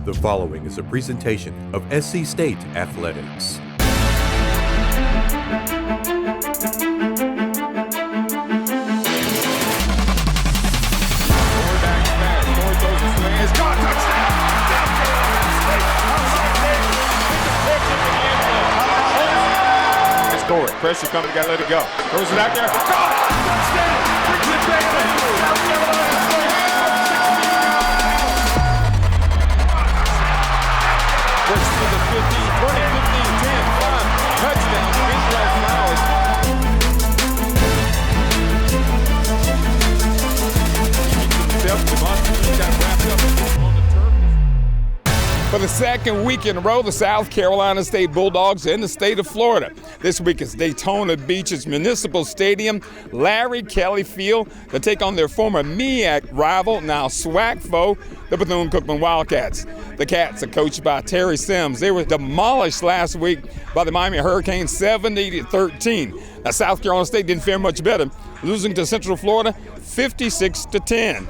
The following is a presentation of SC State Athletics. Score it. Pressure coming, got to let it go. Throws it out there. Touchdown! Brings it back to South Carolina State. First to the 15, 20, 15, 10, 5. Touchdown. Israel Flowers. For the second week in a row, the South Carolina State Bulldogs in the state of Florida. This week is Daytona Beach's Municipal Stadium, Larry Kelly Field, to take on their former MEAC rival, now SWAC foe, the Bethune Cookman Wildcats. The Cats are coached by Terry Sims. They were demolished last week by the Miami Hurricanes 70-13. Now, South Carolina State didn't fare much better, losing to Central Florida 56-10.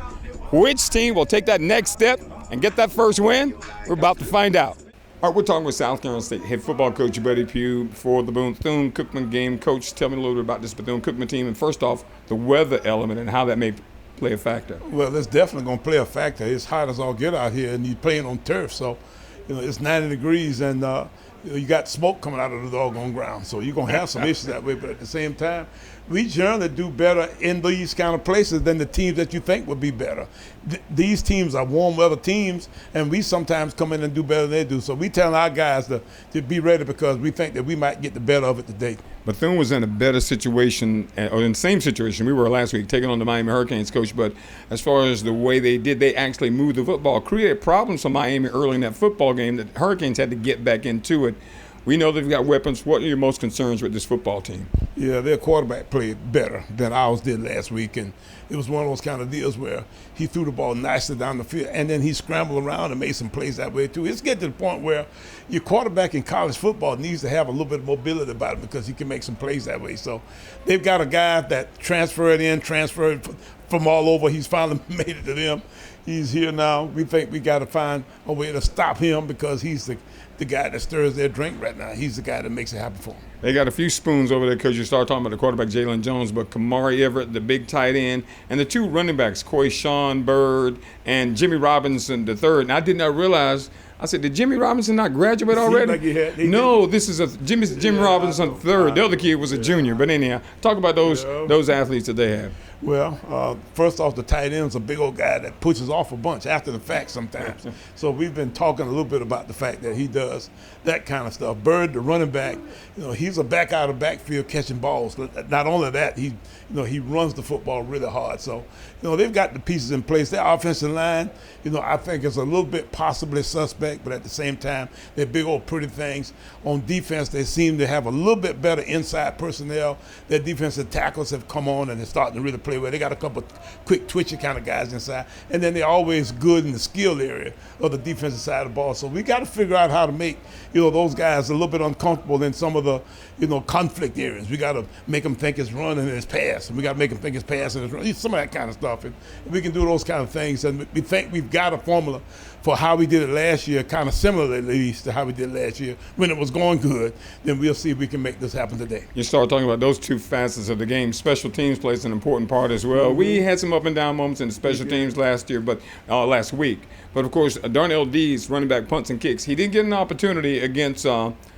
Which team will take that next step and get that first win? We're about to find out. All right, we're talking with South Carolina State head football coach Buddy Pough for the Bethune Cookman game. Coach, tell me a little bit about this Bethune Cookman team, and first off, the weather element and how that may play a factor. Well, it's definitely going to play a factor. It's hot as all get out here, and you're playing on turf, so it's 90 degrees, and you got smoke coming out of the doggone ground, so you're going to have some issues that way. But at the same time, we generally do better in these kind of places than the teams that you think would be better. These teams are warm weather teams, and we sometimes come in and do better than they do. So we tell our guys to be ready because we think that we might get the better of it today. Bethune was in a better situation, or in the same situation we were last week, taking on the Miami Hurricanes, Coach. But as far as the way they did, they actually moved the football, created problems for Miami early in that football game that Hurricanes had to get back into it. We know they've got weapons. What are your most concerns with this football team? Yeah, their quarterback played better than ours did last week, and it was one of those kind of deals where he threw the ball nicely down the field, and then he scrambled around and made some plays that way too. It's getting to the point where your quarterback in college football needs to have a little bit of mobility about him because he can make some plays that way. So they've got a guy that transferred from all over. He's finally made it to them. He's here now. We think we got to find a way to stop him because he's the guy that stirs their drink right now. He's the guy that makes it happen for them. They got a few spoons over there because you start talking about the quarterback, Jalen Jones, but Kamari Everett, the big tight end, and the two running backs, Sean Bird and Jimmy Robinson III. And I did not realize, I said, did Jimmy Robinson not graduate already? Like no, this is Jimmy Robinson III. The other kid was a junior. But anyhow, talk about those athletes that they have. Well, first off, the tight end's a big old guy that pushes off a bunch after the fact sometimes. So we've been talking a little bit about the fact that he does that kind of stuff. Bird, the running back, he's a back out of backfield catching balls. Not only that, he runs the football really hard. So, they've got the pieces in place. Their offensive line, I think is a little bit possibly suspect, but at the same time, they're big old pretty things. On defense, they seem to have a little bit better inside personnel. Their defensive tackles have come on and they're starting to really play well. They got a couple quick twitchy kind of guys inside, and then they're always good in the skill area of the defensive side of the ball. So we got to figure out how to make those guys a little bit uncomfortable in some of the conflict areas. We got to make them think it's run and it's pass, and we got to make them think it's pass and it's run. Some of that kind of stuff, and we can do those kind of things. And we think we've got a formula for how we did it last year, kind of similar at least to how we did it last year when it was going good. Then we'll see if we can make this happen today. You start talking about those two facets of the game. Special teams plays an important part as well. Mm-hmm. We had some up and down moments in the special teams last week. But of course, Darnell Dees, running back punts and kicks, he did get an opportunity against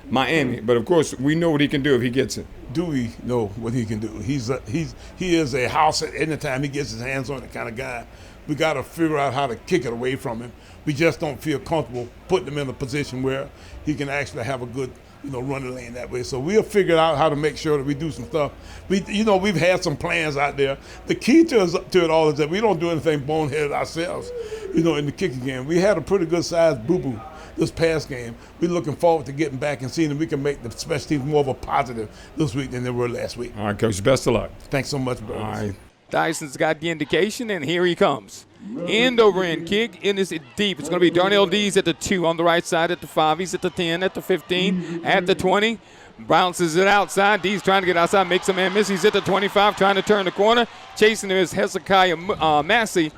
Miami. But of course, we know what he can do if he gets it. Do we know what he can do? He is a house at any time he gets his hands on it kind of guy. We got to figure out how to kick it away from him. We just don't feel comfortable putting him in a position where he can actually have a good, running lane that way. So we'll figure out how to make sure that we do some stuff. We've had some plans out there. The key to it all is that we don't do anything boneheaded ourselves, in the kicking game. We had a pretty good sized boo-boo this past game. We're looking forward to getting back and seeing if we can make the special teams more of a positive this week than they were last week. All right, Coach, best of luck. Thanks so much, bro. All right. Dyson's got the indication, and here he comes. End over end kick. In is deep. It's going to be Darnell Dees at the 2 on the right side, at the 5. He's at the 10, at the 15, at the 20. Bounces it outside. Dees trying to get outside, makes a man miss. He's at the 25, trying to turn the corner. Chasing him is Hezekiah Massey.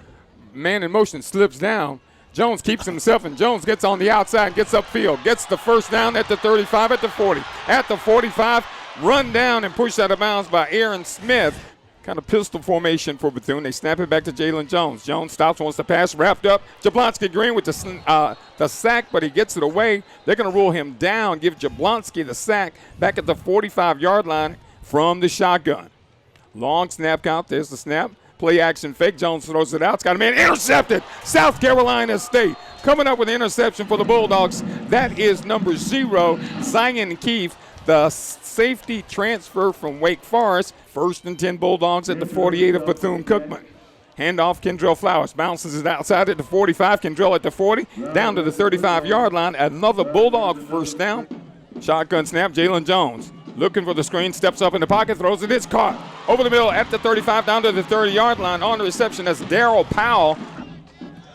Man in motion, slips down. Jones keeps himself, and Jones gets on the outside and gets upfield. Gets the first down at the 35, at the 40. At the 45, run down and pushed out of bounds by Aaron Smith. Kind of pistol formation for Bethune. They snap it back to Jalen Jones. Jones stops, wants to pass, wrapped up. Jablonski Green with the sack, but he gets it away. They're going to rule him down, give Jablonski the sack back at the 45-yard line from the shotgun. Long snap count. There's the snap. Play action fake. Jones throws it out. It's got a man intercepted. South Carolina State coming up with an interception for the Bulldogs. That is number 0, Zion Keefe, the safety transfer from Wake Forest. 1st and 10 Bulldogs at the 48 of Bethune-Cookman. Handoff, Kendrell Flowers bounces it outside at the 45. Kendrell at the 40, down to the 35-yard line. Another Bulldog first down. Shotgun snap, Jalen Jones. Looking for the screen, steps up in the pocket, throws it, it's caught. Over the middle at the 35, down to the 30-yard line. On the reception, that's Darryl Powell.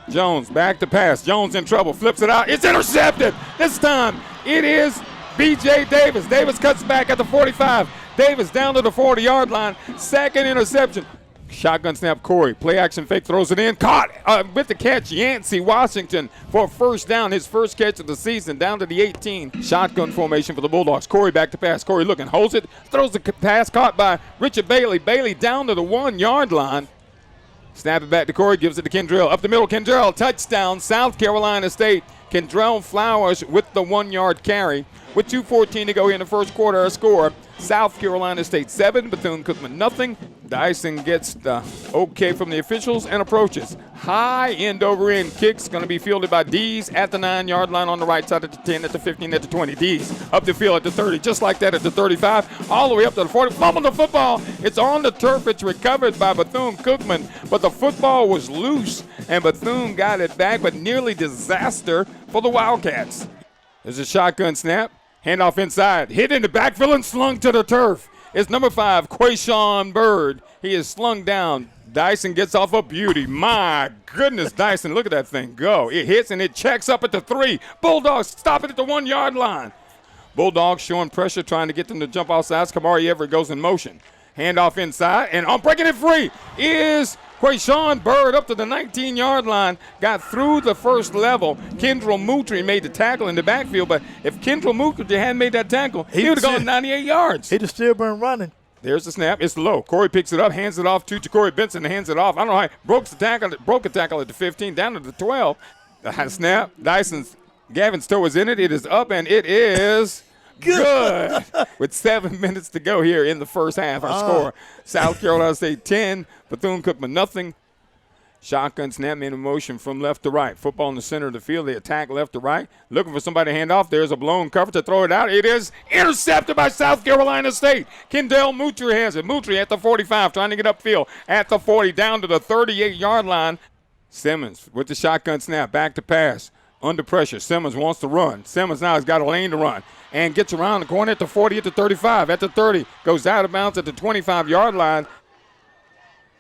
Jones back to pass. Jones in trouble, flips it out. It's intercepted. This time it is B.J. Davis. Davis cuts back at the 45. Davis down to the 40-yard line. Second interception. Shotgun snap, Corey. Play action fake, throws it in. Caught with the catch, Yancey Washington for a first down. His first catch of the season, down to the 18. Shotgun formation for the Bulldogs. Corey back to pass. Corey looking, holds it, throws the pass, caught by Richard Bailey. Bailey down to the 1-yard line. Snap it back to Corey, gives it to Kendrell. Up the middle, Kendrell, touchdown, South Carolina State. Kendrell Flowers with the 1-yard carry. With 2:14 to go here in the first quarter, a score, South Carolina State 7, Bethune-Cookman nothing. Dyson gets the okay from the officials and approaches. High end-over-end kicks going to be fielded by Dees at the 9-yard line on the right side at the 10, at the 15, at the 20. Dees up the field at the 30, just like that at the 35, all the way up to the 40. Fumble the football. It's on the turf. It's recovered by Bethune-Cookman, but the football was loose, and Bethune got it back, but nearly disaster for the Wildcats. There's a shotgun snap. Handoff inside, hit in the backfield and slung to the turf. It's number 5, Quayshawn Bird. He is slung down. Dyson gets off a beauty. My goodness, Dyson, look at that thing go. It hits and it checks up at the 3. Bulldogs stop it at the 1-yard line. Bulldogs showing pressure, trying to get them to jump off sides. Kamari Everett goes in motion. Handoff inside, and on breaking it free is Quayshawn Bird up to the 19-yard line, got through the first level. Kendrell Moutry made the tackle in the backfield, but if Kendrell Moutry hadn't made that tackle, he would have gone 98 yards. He'd have still been running. There's the snap. It's low. Corey picks it up, hands it off to Corey Benson, hands it off. I don't know how he broke a tackle at the 15, down to the 12. Snap. Gavin's toe is in it. It is up, and it is good. With 7 minutes to go here in the first half, our score, South Carolina State 10, Bethune-Cookman nothing. Shotgun snap in motion from left to right. Football in the center of the field. They attack left to right. Looking for somebody to hand off. There's a blown cover to throw it out. It is intercepted by South Carolina State. Kendall Moutry has it. Moutry at the 45, trying to get upfield. At the 40, down to the 38-yard line. Simmons with the shotgun snap. Back to pass. Under pressure. Simmons wants to run. Simmons now has got a lane to run. And gets around the corner at the 40, at the 35, at the 30. Goes out of bounds at the 25-yard line.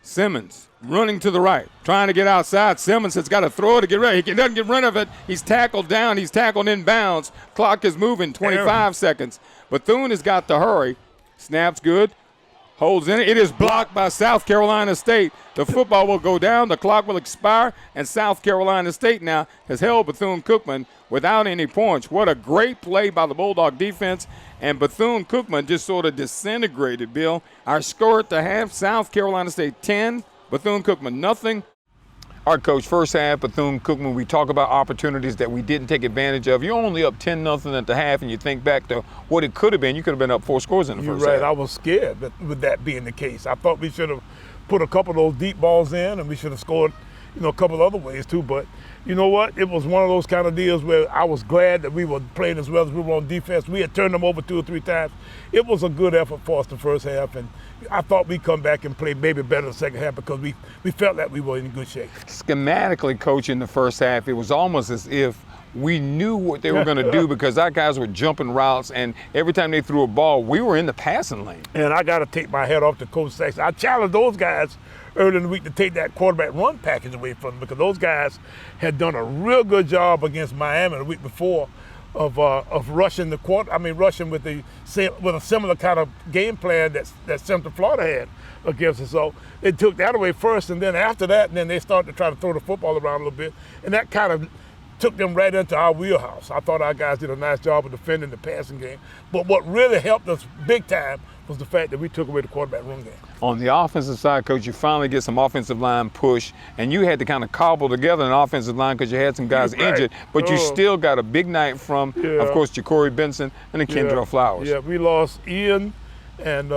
Simmons running to the right, trying to get outside. Simmons has got to throw it to get ready. He doesn't get rid of it. He's tackled down. He's tackled in bounds. Clock is moving, 25 seconds. Bethune has got to hurry. Snaps good. Holds in it. It is blocked by South Carolina State. The football will go down. The clock will expire. And South Carolina State now has held Bethune-Cookman without any points. What a great play by the Bulldog defense. And Bethune-Cookman just sort of disintegrated, Bill. Our score at the half, South Carolina State 10, Bethune-Cookman nothing. All right, Coach, first half, Bethune-Cookman, we talk about opportunities that we didn't take advantage of. You're only up 10-0 at the half, and you think back to what it could have been. You could have been up 4 scores in the first half. You're right. I was scared with that being the case. I thought we should have put a couple of those deep balls in, and we should have scored, a couple of other ways too. But you know what? It was one of those kind of deals where I was glad that we were playing as well as we were on defense. We had turned them over 2 or 3 times. It was a good effort for us the first half, and I thought we'd come back and play maybe better the second half because we felt that we were in good shape. Schematically, Coach, in the first half, it was almost as if we knew what they were going to do because our guys were jumping routes, and every time they threw a ball, we were in the passing lane. And I got to take my hat off to Coach Saxon. I challenged those guys early in the week to take that quarterback run package away from them because those guys had done a real good job against Miami the week before of rushing rushing with a similar kind of game plan that Central Florida had. against us. So they took that away first, and then after that, then they started to try to throw the football around a little bit, and that kind of took them right into our wheelhouse. I thought our guys did a nice job of defending the passing game. But what really helped us big time was the fact that we took away the quarterback run game. On the offensive side, Coach, you finally get some offensive line push, and you had to kind of cobble together an offensive line because you had some guys injured, but you still got a big night from, of course, Ja'Cory Benson and then Kendrell Flowers. Yeah, we lost Ian and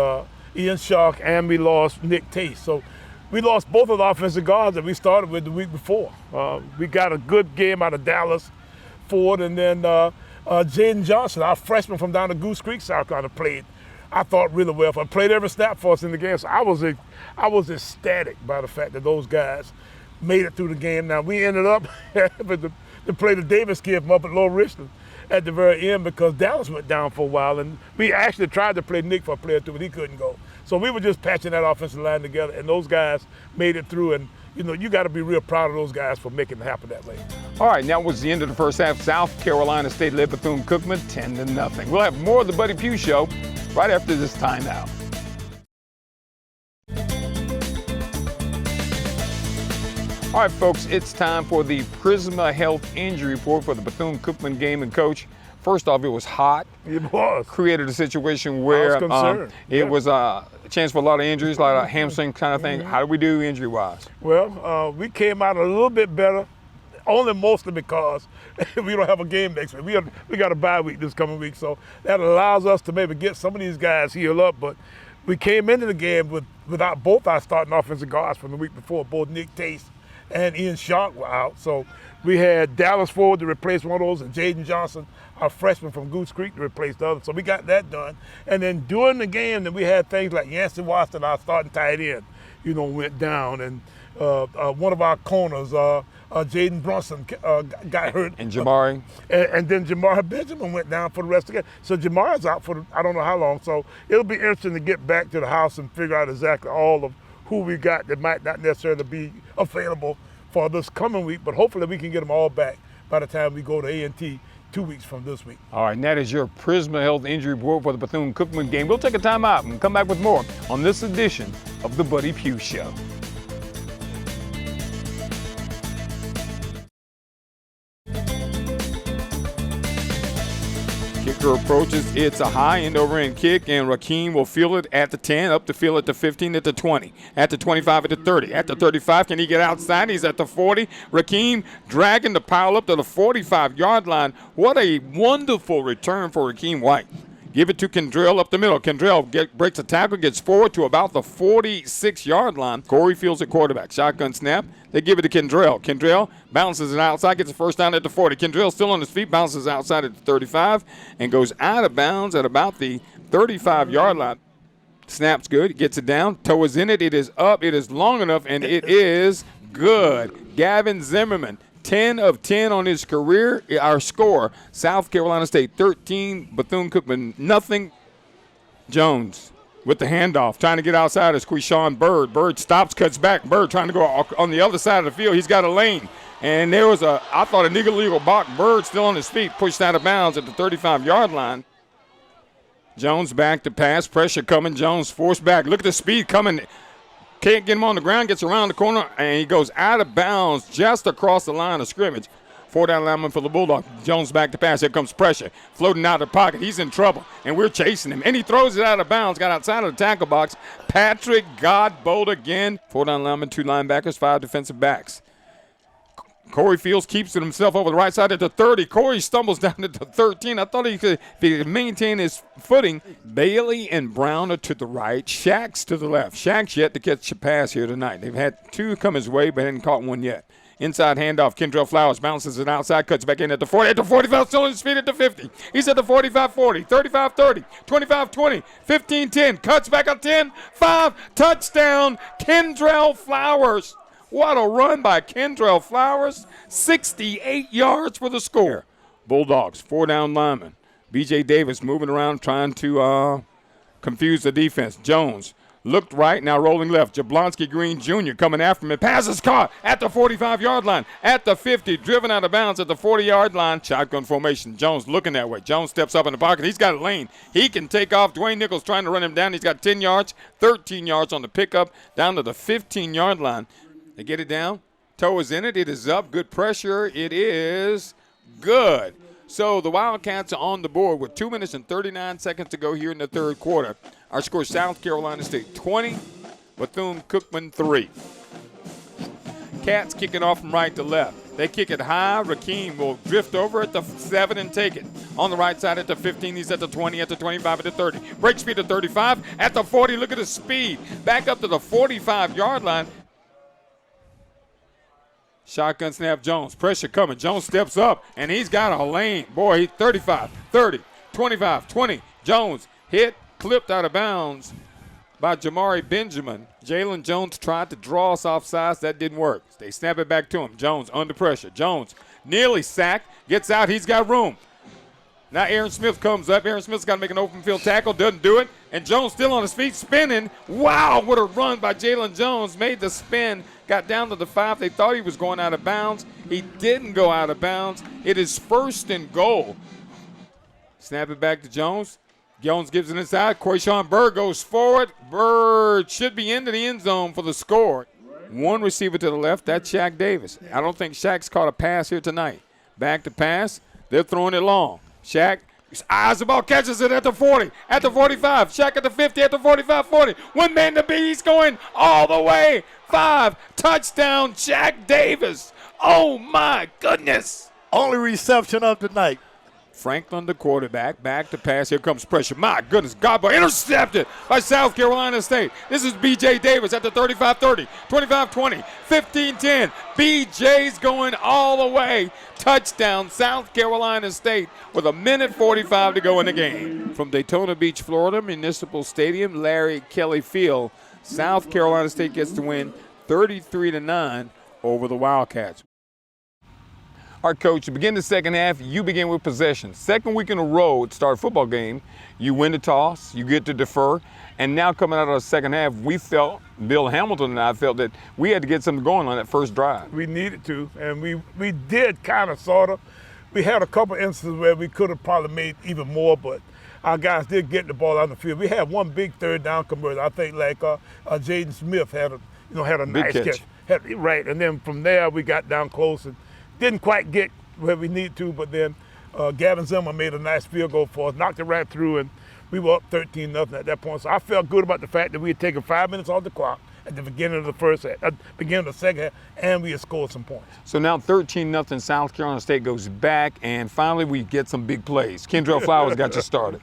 Ian Shark, and we lost Nick Tate. So we lost both of the offensive guards that we started with the week before. We got a good game out of Dallas Ford, and then Jaden Johnson, our freshman from down to Goose Creek, South Carolina, played, I thought, really well. Played every snap for us in the game. So I was ecstatic by the fact that those guys made it through the game. Now, we ended up having to play the Davis kid from up at Lower Richland at the very end because Dallas went down for a while, and we actually tried to play Nick for a player too, but he couldn't go. So we were just patching that offensive line together, and those guys made it through. And you got to be real proud of those guys for making it happen that way. All right, now was the end of the first half. South Carolina State led Bethune-Cookman 10-0. We'll have more of the Buddy Pough Show right after this timeout. All right, folks, it's time for the Prisma Health Injury Report for the Bethune-Cookman game. And, Coach, first off, it was hot. It was. Created a situation where it was a chance for a lot of injuries, a lot of hamstring kind of thing. How did we do injury-wise? Well, we came out a little bit better, only mostly because we don't have a game next week. We got a bye week this coming week, so that allows us to maybe get some of these guys healed up. But we came into the game without both our starting offensive guards from the week before. Both Nick Tate and Ian Shark were out. So we had Dallas Ford to replace one of those, and Jaden Johnson, our freshman from Goose Creek, to replace the other. So we got that done. And then during the game, then we had things like Yancey Watson, our starting tight end, went down. And one of our corners, Jaden Brunson, got hurt. And Jamari. And then Jamar Benjamin went down for the rest of the game. So Jamar's out for I don't know how long. So it'll be interesting to get back to the house and figure out exactly all of who we got that might not necessarily be available for this coming week. But hopefully we can get them all back by the time we go to A&T 2 weeks from this week. All right, and that is your Prisma Health Injury Report for the Bethune-Cookman game. We'll take a time out and come back with more on this edition of the Buddy Pough Show. Kicker approaches, it's a high end over end kick, and Rakeem will field it at the 10, up the field at the 15, at the 20, at the 25, at the 30, at the 35. Can he get outside? He's at the 40. Rakeem dragging the pile up to the 45-yard line. What a wonderful return for Rakeem White. Give it to Kendrell up the middle. Kendrell breaks a tackle, gets forward to about the 46-yard line. Corey fields at quarterback. Shotgun snap. They give it to Kendrell. Kendrell bounces it outside, gets the first down at the 40. Kendrell still on his feet, bounces outside at the 35, and goes out of bounds at about the 35-yard line. Snap's good. He gets it down. Toe is in it. It is up. It is long enough, and it is good. Gavin Zimmerman, 10 of 10 on his career. Our score, South Carolina State 13, Bethune-Cookman nothing. Jones with the handoff, trying to get outside is Quishon Bird. Bird stops, cuts back. Bird trying to go on the other side of the field. He's got a lane. And there was I thought, an illegal block. Bird still on his feet, pushed out of bounds at the 35-yard line. Jones back to pass, pressure coming. Jones forced back. Look at the speed coming. Can't get him on the ground, gets around the corner, and he goes out of bounds just across the line of scrimmage. 4-down lineman for the Bulldogs. Jones back to pass. Here comes pressure. Floating out of the pocket. He's in trouble, and we're chasing him. And he throws it out of bounds. Got outside of the tackle box. Patrick Godbolt again. 4-down lineman, 2 linebackers, 5 defensive backs. Corey Fields keeps it himself over the right side at the 30. Corey stumbles down at the 13. I thought he could maintain his footing. Bailey and Brown are to the right. Shack's to the left. Shack's yet to catch a pass here tonight. They've had 2 come his way, but hadn't caught one yet. Inside handoff, Kendrell Flowers bounces it outside, cuts back in at the 40. At the 45, still on his feet at the 50. He's at the 45-40, 35-30, 25-20, 15-10. Cuts back at 10, 5, touchdown, Kendrell Flowers. What a run by Kendrell Flowers. 68 yards for the score. Bulldogs, 4-down lineman. B.J. Davis moving around trying to confuse the defense. Jones Looked right, now rolling left. Jablonski Green Jr. coming after him. And pass is caught at the 45-yard line, at the 50, driven out of bounds at the 40-yard line. Shotgun formation. Jones looking that way. Jones steps up in the pocket. He's got a lane. He can take off. Dwayne Nichols trying to run him down. He's got 10 yards, 13 yards on the pickup, down to the 15-yard line. They get it down. Toe is in it. It is up. Good pressure. It is good. So the Wildcats are on the board with 2 minutes and 39 seconds to go here in the third quarter. Our score, South Carolina State 20, Bethune Cookman 3. Cats kicking off from right to left. They kick it high. Rakeem will drift over at the 7 and take it. On the right side at the 15, he's at the 20, at the 25, at the 30. Break speed at 35, at the 40. Look at his speed. Back up to the 45-yard line. Shotgun snap, Jones. Pressure coming. Jones steps up, and he's got a lane. Boy, he's 35, 30, 25, 20. Jones hit, clipped out of bounds by Jamari Benjamin. Jalen Jones tried to draw us off sides. That didn't work. They snap it back to him. Jones under pressure. Jones nearly sacked. Gets out. He's got room. Now Aaron Smith comes up. Aaron Smith's got to make an open field tackle. Doesn't do it. And Jones still on his feet, spinning. Wow, what a run by Jalen Jones. Made the spin. Got down to the 5. They thought he was going out of bounds. He didn't go out of bounds. It is first and goal. Snap it back to Jones. Jones gives it inside. Quayshawn Bird goes forward. Bird should be into the end zone for the score. One receiver to the left. That's Shaq Davis. I don't think Shaq's caught a pass here tonight. Back to pass. They're throwing it long. Shaq, his eyes the ball, catches it at the 40, at the 45. Shaq at the 50, at the 45, 40. One man to beat. He's going all the way. 5. Touchdown, Shaq Davis. Oh, my goodness. Only reception of the night. Franklin, the quarterback, back to pass. Here comes pressure. My goodness, God, boy, intercepted by South Carolina State. This is B.J. Davis at the 35-30, 25-20, 15-10. B.J.'s going all the way. Touchdown, South Carolina State with 1:45 to go in the game. From Daytona Beach, Florida, Municipal Stadium, Larry Kelly Field, South Carolina State gets to win 33-9 over the Wildcats. All right, Coach, to begin the second half, you begin with possession. Second week in a row to start a football game, you win the toss, you get to defer, and now coming out of the second half, we felt, Bill Hamilton and I felt that we had to get something going on that first drive. We needed to, and we did kind of, sort of. We had a couple instances where we could have probably made even more, but our guys did get the ball on the field. We had one big third down conversion. I think like Jaden Smith had a nice catch. Right, and then from there we got down close and didn't quite get where we need to, but then Gavin Zimmer made a nice field goal for us, knocked it right through, and we were up 13-0 at that point. So I felt good about the fact that we had taken 5 minutes off the clock at the beginning of the first half, beginning of the second half, and we had scored some points. So now 13-0, South Carolina State goes back, and finally we get some big plays. Kendrell Flowers got you started.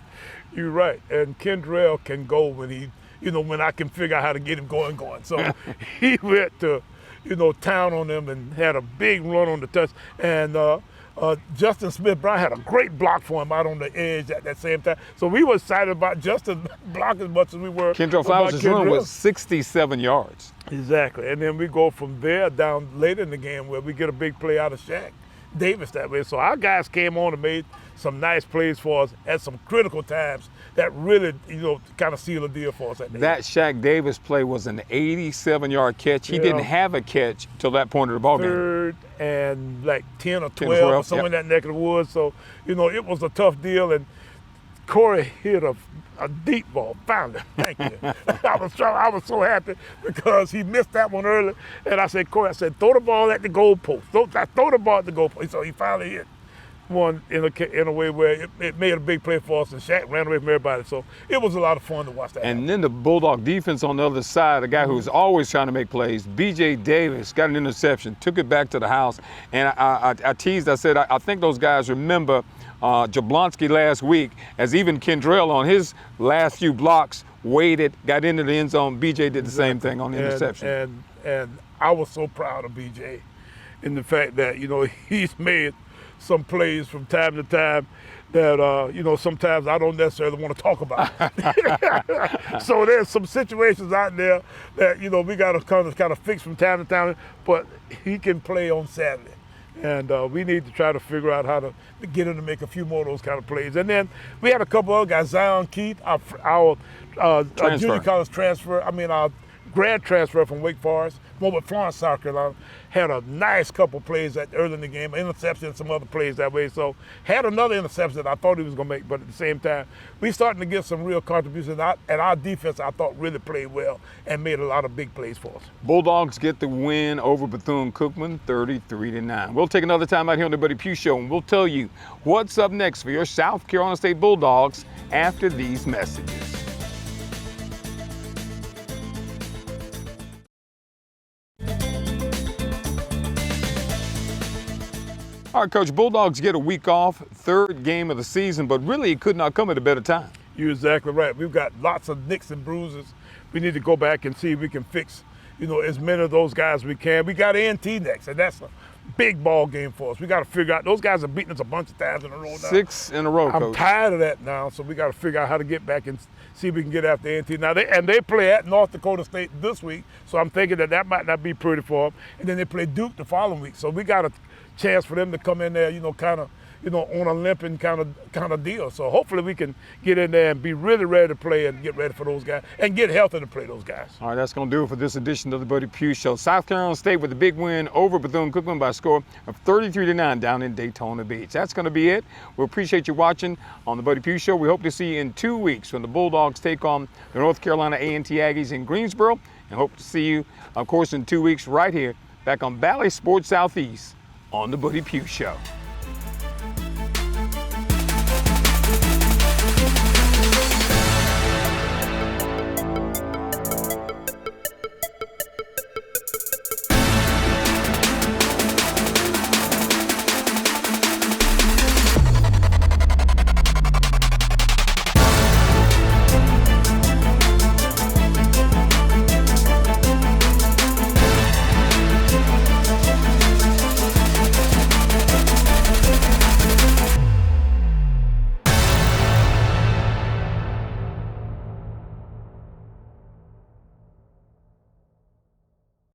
You're right, and Kendrell can go when when I can figure out how to get him going. So he went to town on them and had a big run on the touch. And Justin Smith-Brown had a great block for him out on the edge at that same time. So we were excited about Justin block as much as we were. Kendrell Flowers' run was 67 yards. Exactly. And then we go from there down later in the game where we get a big play out of Shaq Davis that way. So our guys came on and made some nice plays for us at some critical times that really, kind of sealed the deal for us. That Shaq Davis play was an 87-yard catch. He didn't have a catch till that point of the ball game. Third and like 10 or 12 or somewhere in that neck of the woods. So, it was a tough deal. And Corey hit a deep ball, found it. Thank you. I was so happy because he missed that one early. And I said, Corey, throw the ball at the goalpost. Throw the ball at the goalpost. So he finally hit one in a way where it made a big play for us, and Shaq ran away from everybody. So it was a lot of fun to watch that. And then the Bulldog defense on the other side, a guy who was always trying to make plays, B.J. Davis, got an interception, took it back to the house. And I teased, I said, I think those guys remember Jablonski last week, as even Kendrell on his last few blocks waited, got into the end zone. B.J. did the same thing on the interception. And I was so proud of B.J. in the fact that, he's made some plays from time to time that, sometimes I don't necessarily want to talk about. So there's some situations out there that, we got to kind of fix from time to time, but he can play on Saturday. And we need to try to figure out how to get him to make a few more of those kind of plays. And then we had a couple other guys, Zion Keith, our junior college transfer, our grad transfer from Wake Forest, more with Florence, South Carolina, had a nice couple plays early in the game, interception and some other plays that way. So had another interception that I thought he was going to make, but at the same time, we starting to get some real contributions. And our defense, I thought, really played well and made a lot of big plays for us. Bulldogs get the win over Bethune Cookman, 33-9. We'll take another time out here on the Buddy Pough Show, and we'll tell you what's up next for your South Carolina State Bulldogs after these messages. All right, Coach, Bulldogs get a week off, third game of the season, but really it could not come at a better time. You're exactly right. We've got lots of nicks and bruises. We need to go back and see if we can fix, as many of those guys as we can. We got A&T next, and that's a big ball game for us. We got to figure out, those guys have beaten us a bunch of times in a row now. 6 in a row, Coach. I'm tired of that now, so we got to figure out how to get back and see if we can get after A&T. Now, they play at North Dakota State this week, so I'm thinking that might not be pretty for them. And then they play Duke the following week, so we got a chance for them to come in there, kind of, on a limping kind of deal. So hopefully we can get in there and be really ready to play and get ready for those guys and get healthy to play those guys. All right, that's going to do it for this edition of the Buddy Pough Show. South Carolina State with a big win over Bethune-Cookman by a score of 33-9 down in Daytona Beach. That's going to be it. We appreciate you watching on the Buddy Pough Show. We hope to see you in 2 weeks when the Bulldogs take on the North Carolina A&T Aggies in Greensboro, and hope to see you, of course, in 2 weeks right here back on Valley Sports Southeast on the Buddy Pough Show.